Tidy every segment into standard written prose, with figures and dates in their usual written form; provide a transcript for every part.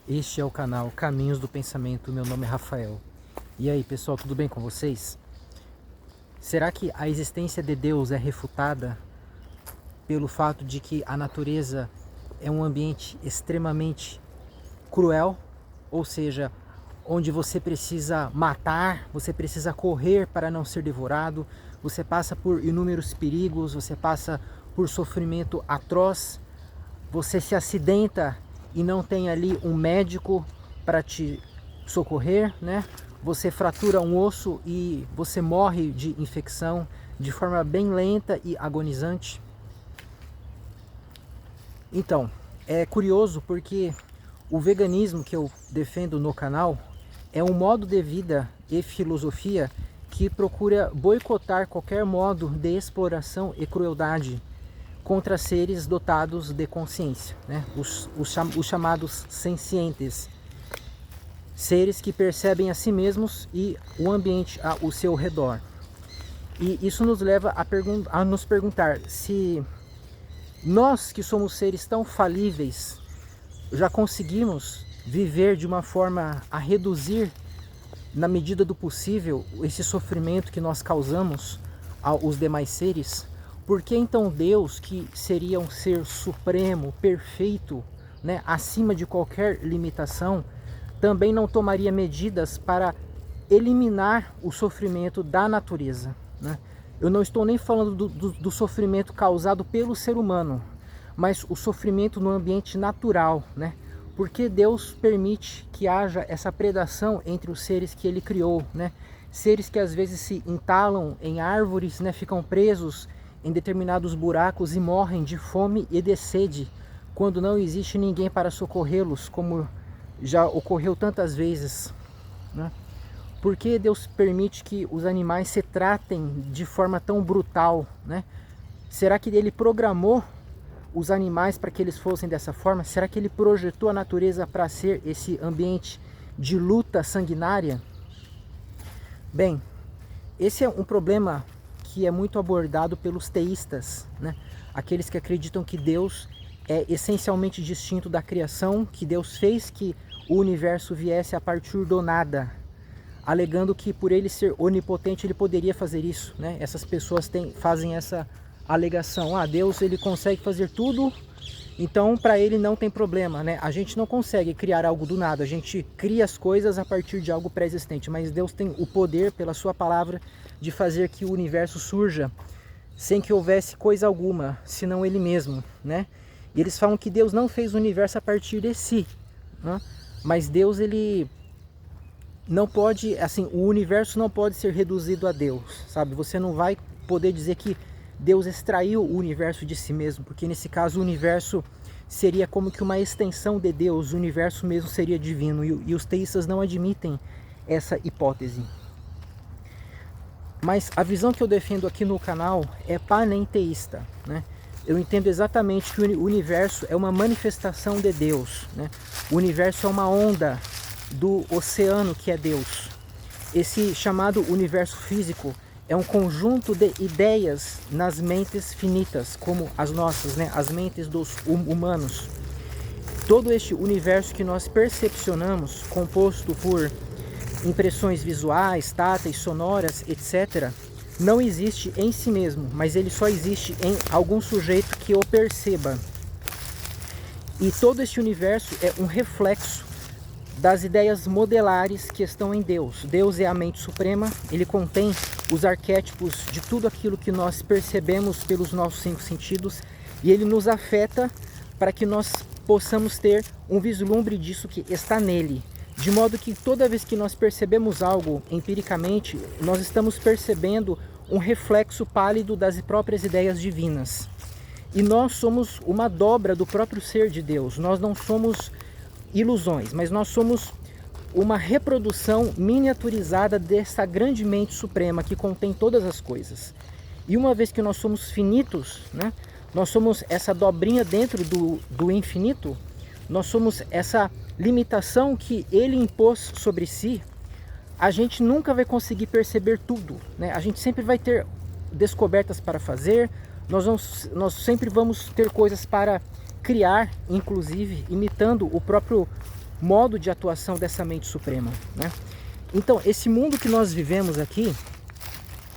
Este é o canal Caminhos do Pensamento. Meu nome é Rafael. E aí, pessoal, tudo bem com vocês? Será que a existência de Deus é refutada pelo fato de que a natureza é um ambiente extremamente cruel? Ou seja, onde você precisa matar, você precisa correr para não ser devorado, você passa por inúmeros perigos, você passa por sofrimento atroz, você se acidenta e não tem ali um médico para te socorrer, né? Você fratura um osso e você morre de infecção de forma bem lenta e agonizante. Então, é curioso porque o veganismo que eu defendo no canal é um modo de vida e filosofia que procura boicotar qualquer modo de exploração e crueldade contra seres dotados de consciência, né? Os chamados sencientes, seres que percebem a si mesmos e o ambiente ao seu redor. E isso nos leva a nos perguntar se nós, que somos seres tão falíveis, já conseguimos viver de uma forma a reduzir, na medida do possível, esse sofrimento que nós causamos aos demais seres. Por que então Deus, que seria um ser supremo, perfeito, né, acima de qualquer limitação, também não tomaria medidas para eliminar o sofrimento da natureza, né? Eu não estou nem falando do sofrimento causado pelo ser humano, mas o sofrimento no ambiente natural, né? Porque Deus permite que haja essa predação entre os seres que Ele criou, né? Seres que às vezes se entalam em árvores, né? Ficam presos em determinados buracos e morrem de fome e de sede, quando não existe ninguém para socorrê-los, como já ocorreu tantas vezes, né? Por que Deus permite que os animais se tratem de forma tão brutal, né? Será que Ele programou os animais para que eles fossem dessa forma? Será que Ele projetou a natureza para ser esse ambiente de luta sanguinária? Bem, esse é um problema que é muito abordado pelos teístas, né? Aqueles que acreditam que Deus é essencialmente distinto da criação, que Deus fez que o universo viesse a partir do nada, alegando que por Ele ser onipotente Ele poderia fazer isso, né? Essas pessoas fazem essa alegação: Deus, Ele consegue fazer tudo, então para Ele não tem problema, né? A gente não consegue criar algo do nada, a gente cria as coisas a partir de algo pré-existente, mas Deus tem o poder, pela sua palavra, de fazer que o universo surja sem que houvesse coisa alguma, senão Ele mesmo, né? E eles falam que Deus não fez o universo a partir de si, né? Mas Deus, Ele não pode, assim, o universo não pode ser reduzido a Deus, sabe? Você não vai poder dizer que Deus extraiu o universo de si mesmo, porque nesse caso o universo seria como que uma extensão de Deus, o universo mesmo seria divino, e os teístas não admitem essa hipótese. Mas a visão que eu defendo aqui no canal é panenteísta, né? Eu entendo exatamente que o universo é uma manifestação de Deus, né? O universo é uma onda do oceano que é Deus. Esse chamado universo físico é um conjunto de ideias nas mentes finitas, como as nossas, né? As mentes dos humanos. Todo este universo que nós percepcionamos, composto por impressões visuais, táteis, sonoras, etc., não existe em si mesmo, mas ele só existe em algum sujeito que o perceba. E todo este universo é um reflexo das ideias modelares que estão em Deus. Deus é a mente suprema, Ele contém os arquétipos de tudo aquilo que nós percebemos pelos nossos 5 sentidos, e Ele nos afeta para que nós possamos ter um vislumbre disso que está nele. De modo que toda vez que nós percebemos algo empiricamente, nós estamos percebendo um reflexo pálido das próprias ideias divinas. E nós somos uma dobra do próprio ser de Deus. Nós não somos ilusões, mas nós somos uma reprodução miniaturizada dessa grande mente suprema que contém todas as coisas. E uma vez que nós somos finitos, né, nós somos essa dobrinha dentro do infinito, nós somos essa limitação que Ele impôs sobre si. A gente nunca vai conseguir perceber tudo, né? A gente sempre vai ter descobertas para fazer, nós sempre vamos ter coisas para criar, inclusive imitando o próprio modo de atuação dessa mente suprema, né? Então, esse mundo que nós vivemos aqui,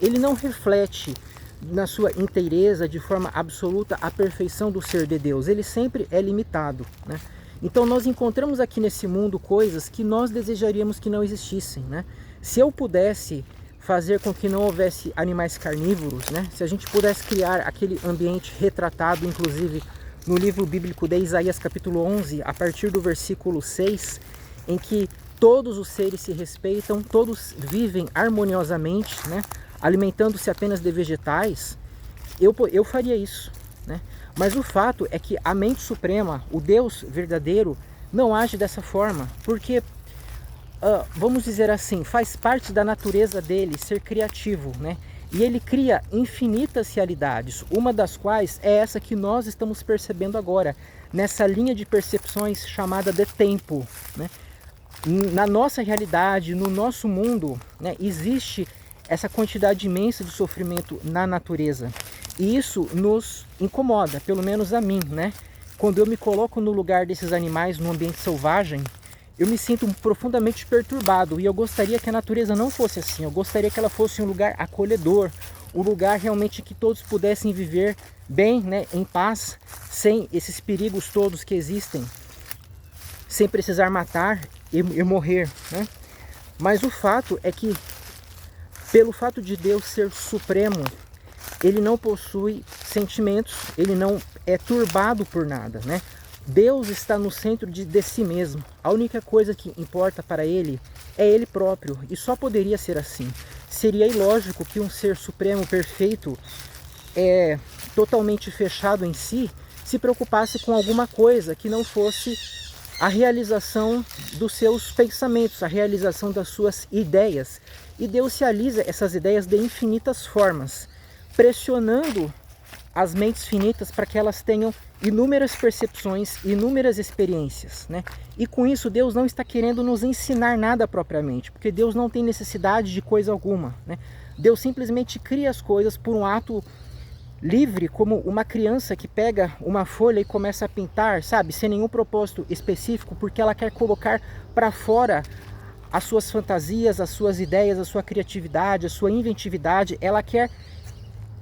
ele não reflete na sua inteireza, de forma absoluta, a perfeição do ser de Deus. Ele sempre é limitado, né? Então nós encontramos aqui nesse mundo coisas que nós desejaríamos que não existissem, né? Se eu pudesse fazer com que não houvesse animais carnívoros, né? Se a gente pudesse criar aquele ambiente retratado, inclusive no livro bíblico de Isaías capítulo 11, a partir do versículo 6, em que todos os seres se respeitam, todos vivem harmoniosamente, né? Alimentando-se apenas de vegetais, eu faria isso, né? Mas o fato é que a mente suprema, o Deus verdadeiro, não age dessa forma, porque, vamos dizer assim, faz parte da natureza dele ser criativo, né? E ele cria infinitas realidades, uma das quais é essa que nós estamos percebendo agora, nessa linha de percepções chamada de tempo, né? Na nossa realidade, no nosso mundo, né, existe essa quantidade imensa de sofrimento na natureza. E isso nos incomoda, pelo menos a mim, né? Quando eu me coloco no lugar desses animais no ambiente selvagem, eu me sinto profundamente perturbado e eu gostaria que a natureza não fosse assim. Eu gostaria que ela fosse um lugar acolhedor, um lugar realmente que todos pudessem viver bem, né, em paz, sem esses perigos todos que existem, sem precisar matar e morrer, né? Mas o fato é que, pelo fato de Deus ser supremo, ele não possui sentimentos, ele não é turbado por nada, né? Deus está no centro de si mesmo. A única coisa que importa para ele é ele próprio, e só poderia ser assim. Seria ilógico que um ser supremo perfeito, totalmente fechado em si, se preocupasse com alguma coisa que não fosse a realização dos seus pensamentos, a realização das suas ideias. E Deus realiza essas ideias de infinitas formas, pressionando as mentes finitas para que elas tenham inúmeras percepções, inúmeras experiências, né? E com isso Deus não está querendo nos ensinar nada propriamente, porque Deus não tem necessidade de coisa alguma, né? Deus simplesmente cria as coisas por um ato livre, como uma criança que pega uma folha e começa a pintar, sabe? Sem nenhum propósito específico, porque ela quer colocar para fora as suas fantasias, as suas ideias, a sua criatividade, a sua inventividade. Ela quer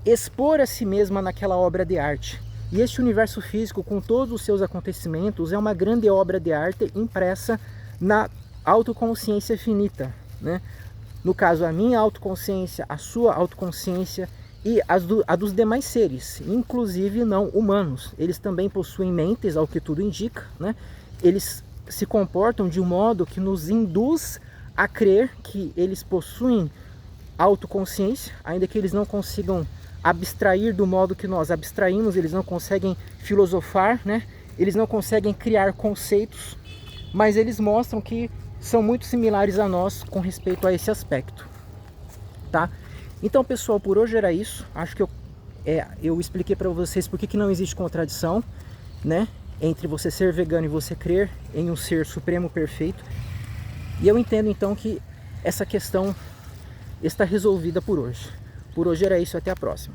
expor a si mesma naquela obra de arte. E este universo físico, com todos os seus acontecimentos, é uma grande obra de arte impressa na autoconsciência finita, né? No caso, a minha autoconsciência, a sua autoconsciência e a dos demais seres, inclusive não humanos. Eles também possuem mentes, ao que tudo indica, né? Eles se comportam de um modo que nos induz a crer que eles possuem autoconsciência, ainda que eles não consigam abstrair do modo que nós abstraímos, eles não conseguem filosofar, né? Eles não conseguem criar conceitos, mas eles mostram que são muito similares a nós com respeito a esse aspecto, tá? Então, pessoal, por hoje era isso. Acho que eu expliquei para vocês por que não existe contradição, né, entre você ser vegano e você crer em um ser supremo perfeito. E eu entendo então que essa questão está resolvida por hoje. Por hoje era isso, até a próxima.